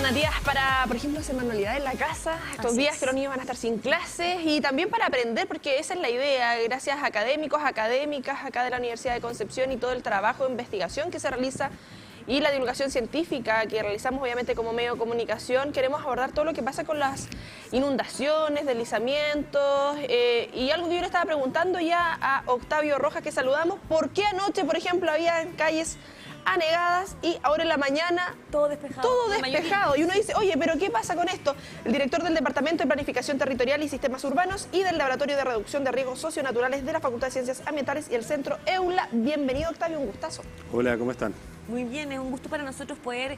alternativas para, por ejemplo, hacer manualidades en la casa, estos días que los niños van a estar sin clases, y también para aprender, porque esa es la idea, gracias a académicos, académicas acá de la Universidad de Concepción y todo el trabajo de investigación que se realiza y la divulgación científica que realizamos obviamente como medio de comunicación. Queremos abordar todo lo que pasa con las inundaciones, deslizamientos, y algo que yo le estaba preguntando ya a Octavio Rojas, que saludamos: ¿por qué anoche, por ejemplo, había calles anegadas y ahora en la mañana todo despejado? Todo despejado. Y uno dice, oye, ¿pero qué pasa con esto? El director del Departamento de Planificación Territorial y Sistemas Urbanos y del Laboratorio de Reducción de Riesgos Socionaturales de la Facultad de Ciencias Ambientales y el Centro EULA. Bienvenido, Octavio, un gustazo. Hola, ¿cómo están? Muy bien, es un gusto para nosotros poder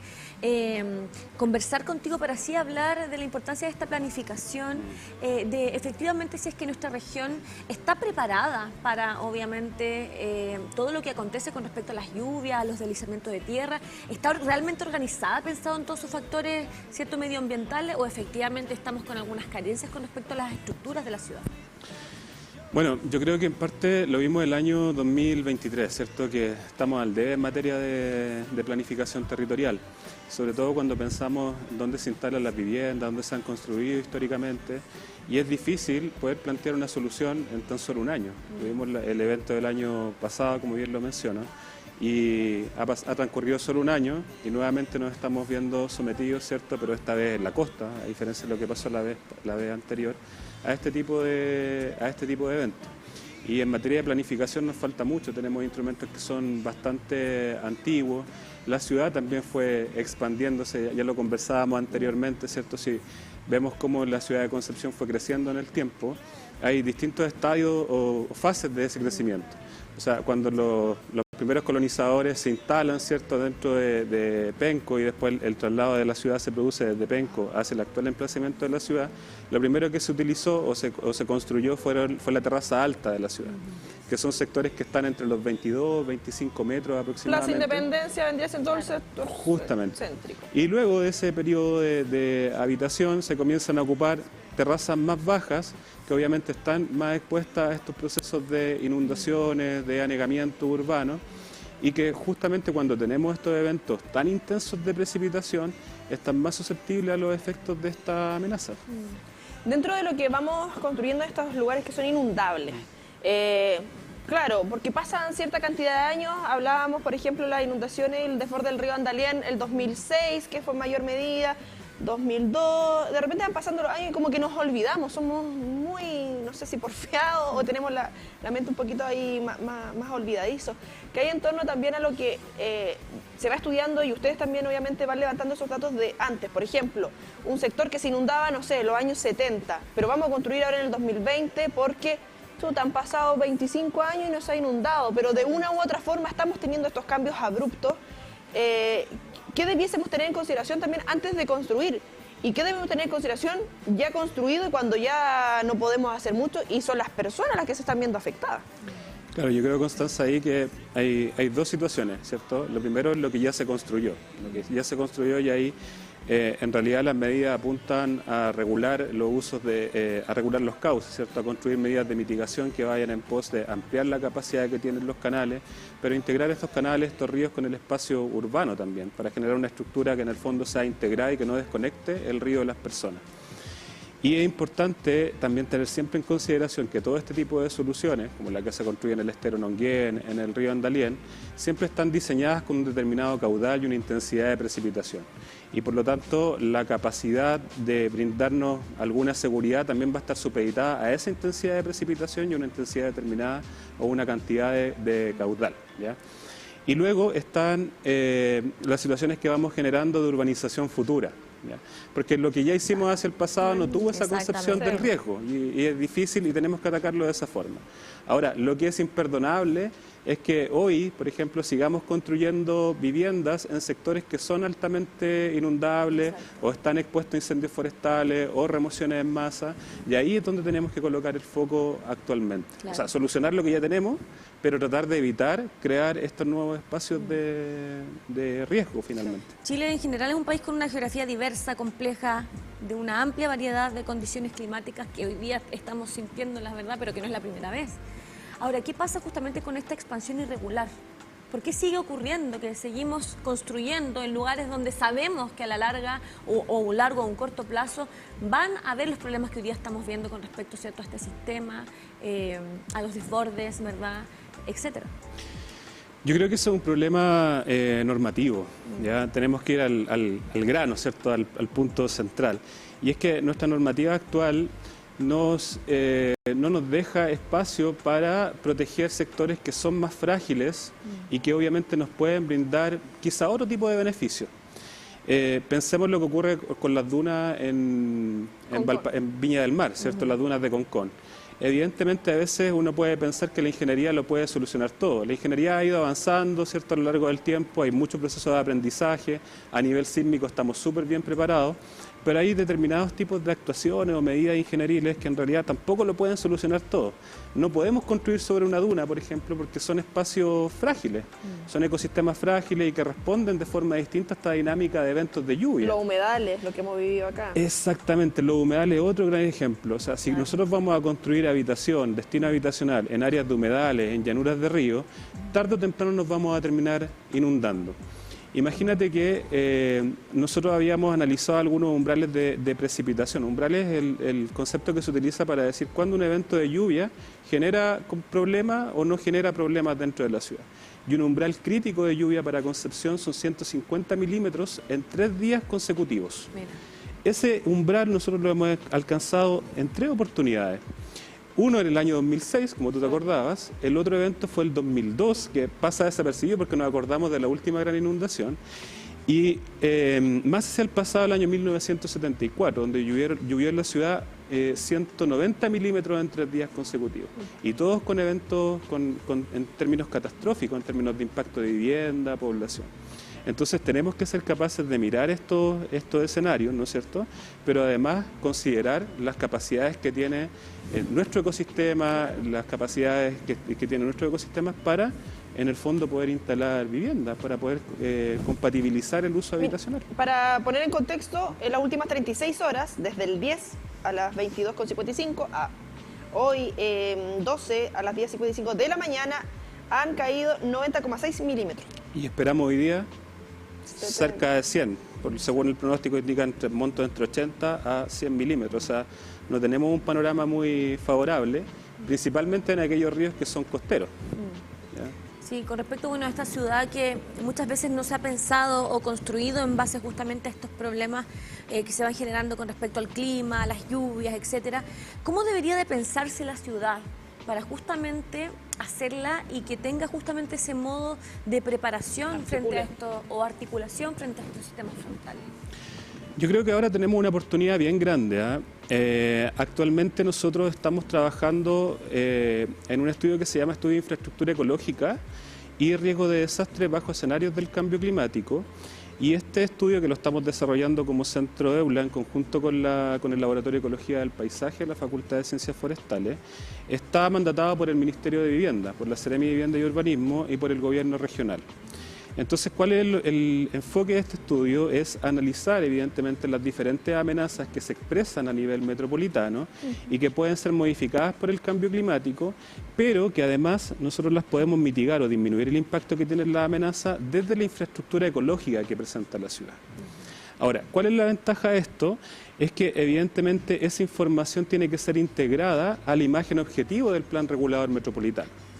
conversar contigo para así hablar de la importancia de esta planificación, de efectivamente si es que nuestra región está preparada para, obviamente, todo lo que acontece con respecto a las lluvias, a los deslizamientos de tierra. ¿Está realmente organizada, pensado en todos sus factores, cierto, medioambientales, o efectivamente estamos con algunas carencias con respecto a las estructuras de la ciudad? Bueno, yo creo que en parte lo vimos el año 2023, ¿cierto? Que estamos al debe en materia de planificación territorial, sobre todo cuando pensamos dónde se instalan las viviendas, dónde se han construido históricamente, y es difícil poder plantear una solución en tan solo un año. Tuvimos el evento del año pasado, como bien lo menciono, y ha transcurrido solo un año y nuevamente nos estamos viendo sometidos, ¿cierto? Pero esta vez en la costa, a diferencia de lo que pasó la vez anterior, a este tipo de eventos. Y en materia de planificación nos falta mucho, tenemos instrumentos que son bastante antiguos. La ciudad también fue expandiéndose, ya lo conversábamos anteriormente, ¿cierto? Si vemos cómo la ciudad de Concepción fue creciendo en el tiempo, hay distintos estadios o fases de ese crecimiento. O sea, cuando los primeros colonizadores se instalan, ¿cierto?, dentro de Penco, y después el traslado de la ciudad se produce desde Penco hacia el actual emplazamiento de la ciudad, lo primero que se utilizó o se construyó fue la terraza alta de la ciudad, que son sectores que están entre los 22, 25 metros aproximadamente. Plaza Independencia vendría siendo todo el sector justamente céntrico. Y luego de ese periodo de habitación se comienzan a ocupar terrazas más bajas, que obviamente están más expuestas a estos procesos de inundaciones, de anegamiento urbano, y que justamente cuando tenemos estos eventos tan intensos de precipitación, están más susceptibles a los efectos de esta amenaza. Dentro de lo que vamos construyendo estos lugares que son inundables, claro, porque pasan cierta cantidad de años, hablábamos, por ejemplo, las inundaciones, el desborde del río Andalién, el 2006, que fue en mayor medida, 2002, de repente van pasando los años y como que nos olvidamos, somos muy, no sé si porfiados o tenemos la mente un poquito ahí más olvidadizos, que hay en torno también a lo que se va estudiando, y ustedes también obviamente van levantando esos datos de antes. Por ejemplo, un sector que se inundaba, no sé, los años 70, pero vamos a construir ahora en el 2020 porque han pasado 25 años y no se ha inundado, pero de una u otra forma estamos teniendo estos cambios abruptos. ¿Qué debiésemos tener en consideración también antes de construir? ¿Y qué debemos tener en consideración ya construido y cuando ya no podemos hacer mucho y son las personas las que se están viendo afectadas? Claro, yo creo, Constanza, ahí que hay dos situaciones, ¿cierto? Lo primero es lo que ya se construyó. Lo que ya se construyó, y ahí en realidad las medidas apuntan a regular los usos a regular los cauces, ¿cierto? A construir medidas de mitigación que vayan en pos de ampliar la capacidad que tienen los canales, pero integrar estos canales, estos ríos, con el espacio urbano también, para generar una estructura que en el fondo sea integrada y que no desconecte el río de las personas. Y es importante también tener siempre en consideración que todo este tipo de soluciones, como la que se construye en el estero Nonguén, en el río Andalién, siempre están diseñadas con un determinado caudal y una intensidad de precipitación. Y por lo tanto, la capacidad de brindarnos alguna seguridad también va a estar supeditada a esa intensidad de precipitación y una intensidad determinada o una cantidad de caudal, ¿ya? Y luego están las situaciones que vamos generando de urbanización futura, ¿ya? Porque lo que ya hicimos hacia el pasado no tuvo esa concepción del riesgo, y es difícil y tenemos que atacarlo de esa forma. Ahora, lo que es imperdonable es que hoy, por ejemplo, sigamos construyendo viviendas en sectores que son altamente inundables o están expuestos a incendios forestales o remociones en masa, y ahí es donde tenemos que colocar el foco actualmente. Claro. O sea, solucionar lo que ya tenemos, pero tratar de evitar crear estos nuevos espacios de riesgo finalmente. Chile en general es un país con una geografía diversa, compleja, de una amplia variedad de condiciones climáticas que hoy día estamos sintiendo, la verdad, pero que no es la primera vez. Ahora, ¿qué pasa justamente con esta expansión irregular ¿Por qué sigue ocurriendo que seguimos construyendo en lugares donde sabemos que a la larga o un largo o un corto plazo van a haber los problemas que hoy día estamos viendo con respecto, ¿cierto?, a este sistema, a los desbordes, ¿verdad?, etcétera? Yo creo que eso es un problema normativo. Ya tenemos que ir al grano, ¿cierto?, al punto central. Y es que nuestra normativa actual no nos deja espacio para proteger sectores que son más frágiles y que obviamente nos pueden brindar quizá otro tipo de beneficios. Pensemos lo que ocurre con las dunas en Viña del Mar, ¿cierto?, las dunas de Concón. Evidentemente, a veces uno puede pensar que la ingeniería lo puede solucionar todo. La ingeniería ha ido avanzando, ¿cierto?, a lo largo del tiempo, hay muchos procesos de aprendizaje, a nivel sísmico estamos súper bien preparados, pero hay determinados tipos de actuaciones o medidas ingenieriles que en realidad tampoco lo pueden solucionar todo. No podemos construir sobre una duna, por ejemplo, porque son espacios frágiles, son ecosistemas frágiles y que responden de forma distinta a esta dinámica de eventos de lluvia. Los humedales, lo que hemos vivido acá. Exactamente, los humedales es otro gran ejemplo. O sea, si nosotros vamos a construir habitación, destino habitacional, en áreas de humedales, en llanuras de río, tarde o temprano nos vamos a terminar inundando. Imagínate que nosotros habíamos analizado algunos umbrales de precipitación. Umbrales es el concepto que se utiliza para decir cuándo un evento de lluvia genera problemas o no genera problemas dentro de la ciudad. Y un umbral crítico de lluvia para Concepción son 150 milímetros en 3 días consecutivos. Mira. Ese umbral nosotros lo hemos alcanzado en 3 oportunidades. Uno en el año 2006, como tú te acordabas, el otro evento fue el 2002, que pasa desapercibido porque nos acordamos de la última gran inundación, y más hacia el pasado, el año 1974, donde llovió en la ciudad 190 milímetros en 3 días consecutivos, y todos con eventos en términos catastróficos, en términos de impacto de vivienda, población. Entonces tenemos que ser capaces de mirar estos escenarios, ¿no es cierto?, pero además considerar las capacidades que tiene nuestro ecosistema, las capacidades que tiene nuestro ecosistema para, en el fondo, poder instalar viviendas, para poder compatibilizar el uso habitacional. Para poner en contexto, en las últimas 36 horas, desde el 10 a las 22:55 a hoy 12 a las 10:55 de la mañana, han caído 90,6 milímetros. Y esperamos hoy día cerca de 100, según el pronóstico indica montos entre 80 a 100 milímetros, o sea, no tenemos un panorama muy favorable, principalmente en aquellos ríos que son costeros. Sí, con respecto a esta ciudad que muchas veces no se ha pensado o construido en base justamente a estos problemas que se van generando con respecto al clima, las lluvias, etcétera, ¿cómo debería de pensarse la ciudad para justamente hacerla y que tenga justamente ese modo de preparación frente a esto, o articulación frente a estos sistemas frontales? Yo creo que ahora tenemos una oportunidad bien grande. Actualmente nosotros estamos trabajando en un estudio que se llama Estudio de Infraestructura Ecológica y Riesgo de Desastre bajo escenarios del cambio climático. Y este estudio, que lo estamos desarrollando como Centro EULA en conjunto con el Laboratorio de Ecología del Paisaje de la Facultad de Ciencias Forestales, está mandatado por el Ministerio de Vivienda, por la Seremi de Vivienda y Urbanismo y por el Gobierno regional. Entonces, ¿cuál es el enfoque de este estudio? Es analizar, evidentemente, las diferentes amenazas que se expresan a nivel metropolitano y que pueden ser modificadas por el cambio climático, pero que además nosotros las podemos mitigar o disminuir el impacto que tiene la amenaza desde la infraestructura ecológica que presenta la ciudad. Ahora, ¿cuál es la ventaja de esto? Es que evidentemente esa información tiene que ser integrada a la imagen objetivo del Plan Regulador Metropolitano.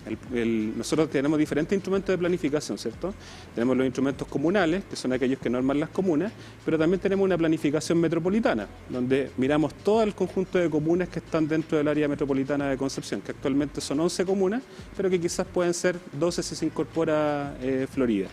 Nosotros tenemos diferentes instrumentos de planificación, ¿cierto? Tenemos los instrumentos comunales, que son aquellos que norman las comunas, pero también tenemos una planificación metropolitana, donde miramos todo el conjunto de comunas que están dentro del área metropolitana de Concepción, que actualmente son 11 comunas, pero que quizás pueden ser 12 si se incorpora Florida.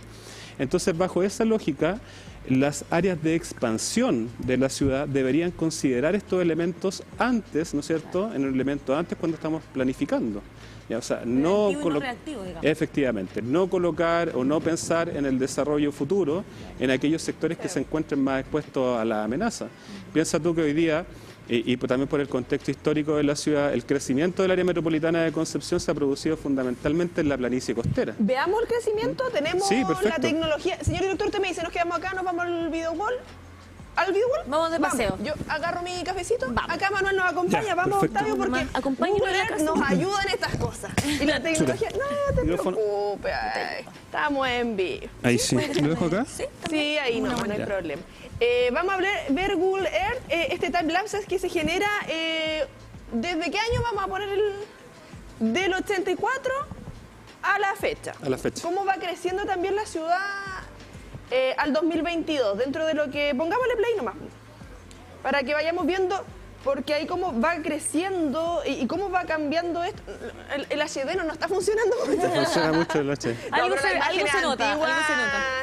Entonces, bajo esa lógica, las áreas de expansión de la ciudad deberían considerar estos elementos antes, ¿no es cierto?, en el elemento antes cuando estamos planificando. Ya, o sea, no reactivo, digamos. Efectivamente, no colocar o no pensar en el desarrollo futuro en aquellos sectores que se encuentren más expuestos a la amenaza. Piensa tú que hoy día, y también por el contexto histórico de la ciudad, el crecimiento del área metropolitana de Concepción se ha producido fundamentalmente en la planicie costera. Veamos el crecimiento, tenemos sí, la tecnología. Señor director, usted me dice, nos quedamos acá, nos vamos al video wall. ¿Al Beagle? Vamos de paseo. Yo agarro mi cafecito. Vamos. Acá Manuel nos acompaña. Ya, Vamos, perfecto. Octavio, porque Acompáñenos Google a la Earth casa. nos ayuda en estas cosas. Y la tecnología, no te Micrófono. preocupes. Ay, estamos en vivo. Ahí sí. ¿Lo dejo acá? Sí, Sí, ahí no hay Ya. problema. Vamos a ver Google Earth, este timelapse que se genera. ¿Desde qué año vamos a poner del 84 a la fecha? A la fecha. ¿Cómo va creciendo también la ciudad al 2022? Dentro de lo que... Pongámosle play nomás. Para que vayamos viendo, porque ahí cómo va creciendo y cómo va cambiando esto. El HD no está funcionando mucho. Funciona mucho el H. Algo pero se- las algo imágenes se nota, algo antiguas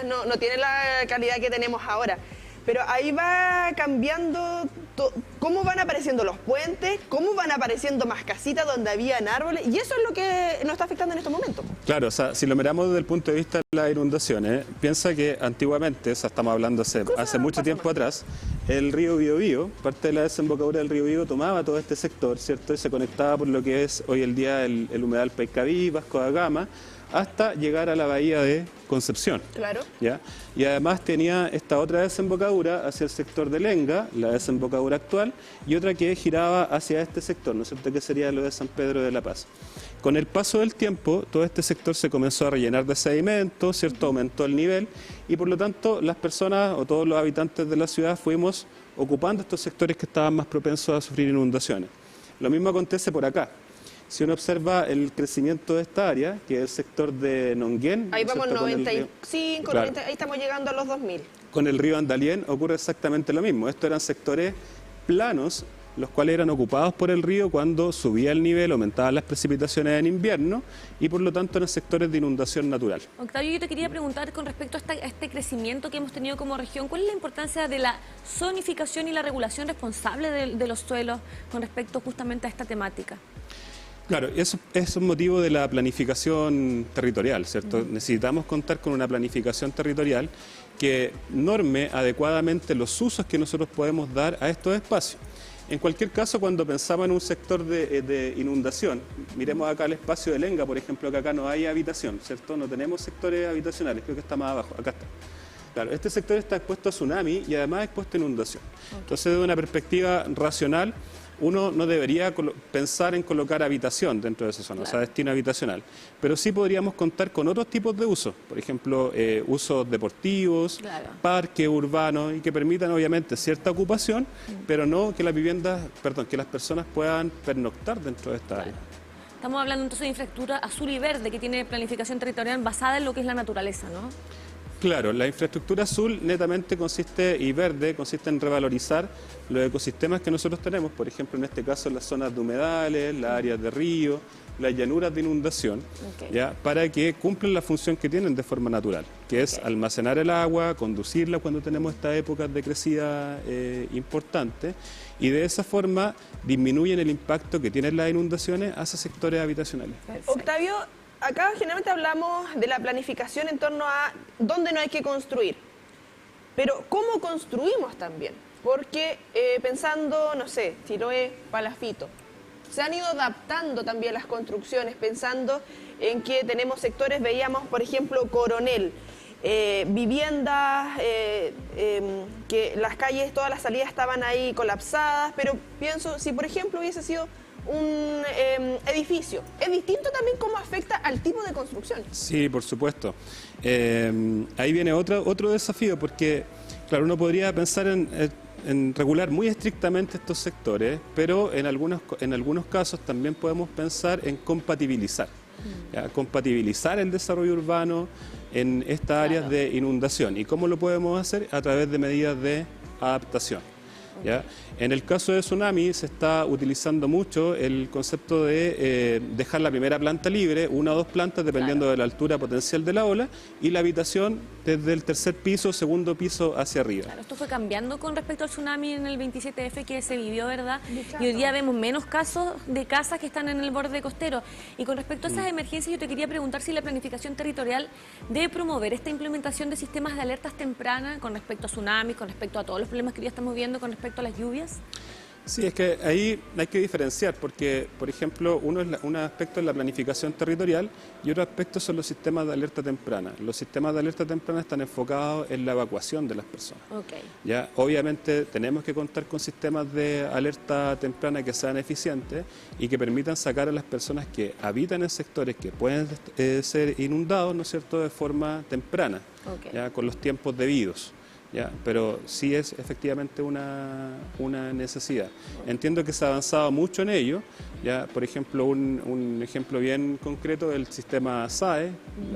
se nota. No tiene la calidad que tenemos ahora. Pero ahí va cambiando cómo van apareciendo los puentes, cómo van apareciendo más casitas donde habían árboles. Y eso es lo que nos está afectando en estos momentos. Claro, o sea, si lo miramos desde el punto de vista de las inundaciones, piensa que antiguamente, o sea, estamos hablando hace mucho tiempo atrás, el río Biobío, parte de la desembocadura del río Biobío, tomaba todo este sector, ¿cierto? Y se conectaba por lo que es hoy el día el humedal Paikaví, Vasco da Gama, hasta llegar a la bahía de Concepción. Claro. ¿Ya? Y además tenía esta otra desembocadura hacia el sector de Lenga, la desembocadura actual, y otra que giraba hacia este sector, ¿no es cierto?, que sería lo de San Pedro de la Paz. Con el paso del tiempo, todo este sector se comenzó a rellenar de sedimentos, ¿cierto?, aumentó el nivel, y por lo tanto las personas o todos los habitantes de la ciudad fuimos ocupando estos sectores que estaban más propensos a sufrir inundaciones. Lo mismo acontece por acá. Si uno observa el crecimiento de esta área, que es el sector de Nonguén... Ahí ¿no es vamos cierto?, con el río- 95, Claro. 90, ahí estamos llegando a los 2000. Con el río Andalién ocurre exactamente lo mismo. Estos eran sectores planos, los cuales eran ocupados por el río cuando subía el nivel, aumentaban las precipitaciones en invierno y por lo tanto eran sectores de inundación natural. Octavio, yo te quería preguntar con respecto a este crecimiento que hemos tenido como región, ¿cuál es la importancia de la zonificación y la regulación responsable de los suelos con respecto justamente a esta temática? Claro, eso es un motivo de la planificación territorial, ¿cierto? Necesitamos contar con una planificación territorial que norme adecuadamente los usos que nosotros podemos dar a estos espacios. En cualquier caso, cuando pensamos en un sector de inundación, miremos acá el espacio de Lenga, por ejemplo, que acá no hay habitación, ¿cierto? No tenemos sectores habitacionales, creo que está más abajo, acá está. Claro, este sector está expuesto a tsunami y además expuesto a inundación. Entonces, desde una perspectiva racional, uno no debería pensar en colocar habitación dentro de esa zona, o sea, destino habitacional. Pero sí podríamos contar con otros tipos de usos, por ejemplo, usos deportivos, Claro. parques urbanos y que permitan obviamente cierta ocupación, pero no que que las personas puedan pernoctar dentro de esta área. Estamos hablando entonces de infraestructura azul y verde que tiene planificación territorial basada en lo que es la naturaleza, ¿no? Claro, la infraestructura azul netamente y verde consiste en revalorizar los ecosistemas que nosotros tenemos, por ejemplo, en este caso las zonas de humedales, las áreas de río, las llanuras de inundación, Ok. ¿ya? Para que cumplan la función que tienen de forma natural, que es almacenar el agua, conducirla cuando tenemos estas épocas de crecida importante, y de esa forma disminuyen el impacto que tienen las inundaciones hacia sectores habitacionales. Octavio, acá generalmente hablamos de la planificación en torno a dónde no hay que construir, pero cómo construimos también, porque pensando, no sé, Chiloé, Palafito, se han ido adaptando también las construcciones, pensando en que tenemos sectores, veíamos por ejemplo Coronel, viviendas, que las calles, todas las salidas estaban ahí colapsadas, pero pienso, si por ejemplo hubiese sido un edificio, es distinto también cómo afecta al tipo de construcción. Sí, por supuesto. Ahí viene otro desafío, porque, claro, uno podría pensar en regular muy estrictamente estos sectores, pero en algunos casos también podemos pensar en compatibilizar. ¿Ya? Compatibilizar el desarrollo urbano en estas áreas de inundación. ¿Y cómo lo podemos hacer? A través de medidas de adaptación. ¿Ya? En el caso de tsunami se está utilizando mucho el concepto de dejar la primera planta libre, una o dos plantas dependiendo de la altura potencial de la ola, y la habitación desde el tercer piso, segundo piso hacia arriba. Claro, esto fue cambiando con respecto al tsunami en el 27F que se vivió, ¿verdad? Y hoy día vemos menos casos de casas que están en el borde costero. Y con respecto a esas emergencias, yo te quería preguntar si la planificación territorial debe promover esta implementación de sistemas de alertas tempranas con respecto a tsunamis, con respecto a todos los problemas que hoy día estamos viendo, con respecto a las lluvias. Sí, es que ahí hay que diferenciar porque, por ejemplo, un aspecto es la planificación territorial y otro aspecto son los sistemas de alerta temprana. Los sistemas de alerta temprana están enfocados en la evacuación de las personas. Okay. Ya, obviamente tenemos que contar con sistemas de alerta temprana que sean eficientes y que permitan sacar a las personas que habitan en sectores que pueden ser inundados, ¿no es cierto?, de forma temprana, Okay. ya, con los tiempos debidos. Ya, pero sí es efectivamente una necesidad. Entiendo que se ha avanzado mucho en ello. Ya, por ejemplo, un ejemplo bien concreto del sistema SAE.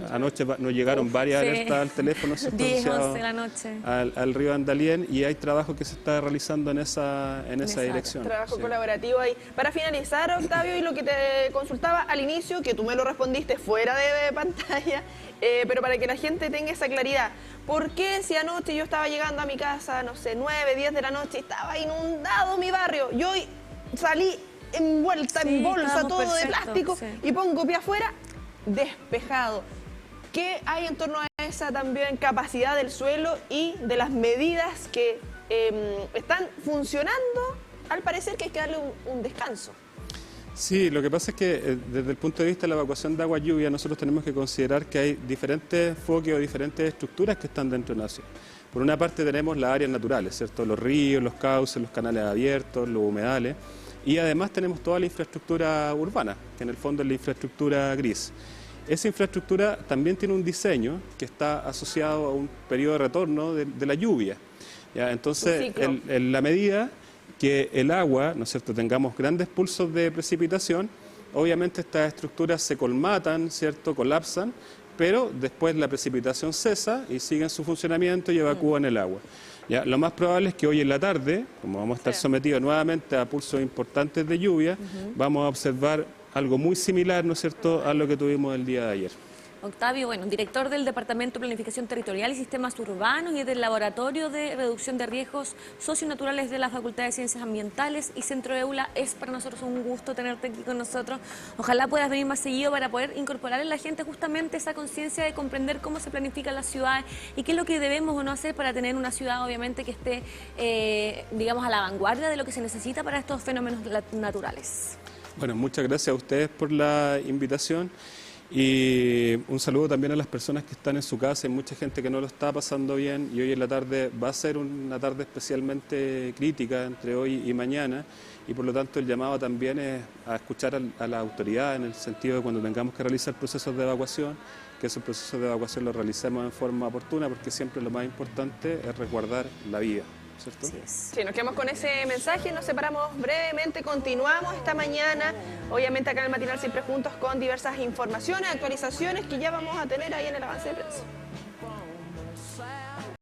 Anoche nos llegaron varias alertas al teléfono 10, 11 de la noche. al río Andalién y hay trabajo que se está realizando en esa dirección. Trabajo Sí. colaborativo ahí. Para finalizar, Octavio, y lo que te consultaba al inicio, que tú me lo respondiste fuera de pantalla, pero para que la gente tenga esa claridad, ¿por qué si anoche yo estaba llegando a mi casa, no sé, 9, 10 de la noche, estaba inundado mi barrio? Yo salí envuelta en bolsa, estábamos todo de perfectos, plástico, sí. y pongo pie afuera, despejado. ¿Qué hay en torno a esa también capacidad del suelo y de las medidas que están funcionando? Al parecer que hay que darle un descanso. Sí, lo que pasa es que desde el punto de vista de la evacuación de agua lluvia nosotros tenemos que considerar que hay diferentes foques o diferentes estructuras que están dentro de una ciudad. Por una parte tenemos las áreas naturales, ¿cierto? Los ríos, los cauces, los canales abiertos, los humedales y además tenemos toda la infraestructura urbana, que en el fondo es la infraestructura gris. Esa infraestructura también tiene un diseño que está asociado a un periodo de retorno de la lluvia. ¿Ya? Entonces, en la medida que el agua, ¿no es cierto?, tengamos grandes pulsos de precipitación, obviamente estas estructuras se colmatan, ¿cierto?, colapsan, pero después la precipitación cesa y siguen su funcionamiento y evacúan el agua. Ya, lo más probable es que hoy en la tarde, como vamos a estar sometidos nuevamente a pulsos importantes de lluvia, vamos a observar algo muy similar, ¿no es cierto?, a lo que tuvimos el día de ayer. Octavio, bueno, director del Departamento de Planificación Territorial y Sistemas Urbanos y del Laboratorio de Reducción de Riesgos Socionaturales de la Facultad de Ciencias Ambientales y Centro EULA. Es para nosotros un gusto tenerte aquí con nosotros. Ojalá puedas venir más seguido para poder incorporar en la gente justamente esa conciencia de comprender cómo se planifican las ciudades y qué es lo que debemos o no hacer para tener una ciudad obviamente que esté, digamos, a la vanguardia de lo que se necesita para estos fenómenos naturales. Bueno, muchas gracias a ustedes por la invitación. Y un saludo también a las personas que están en su casa, hay mucha gente que no lo está pasando bien y hoy en la tarde va a ser una tarde especialmente crítica entre hoy y mañana y por lo tanto el llamado también es a escuchar a la autoridad en el sentido de cuando tengamos que realizar procesos de evacuación, que esos procesos de evacuación los realicemos en forma oportuna porque siempre lo más importante es resguardar la vida. ¿Cierto? Así es. Sí, nos quedamos con ese mensaje, nos separamos brevemente, continuamos esta mañana, obviamente acá en el Matinal Siempre Juntos con diversas informaciones, actualizaciones que ya vamos a tener ahí en el avance de prensa.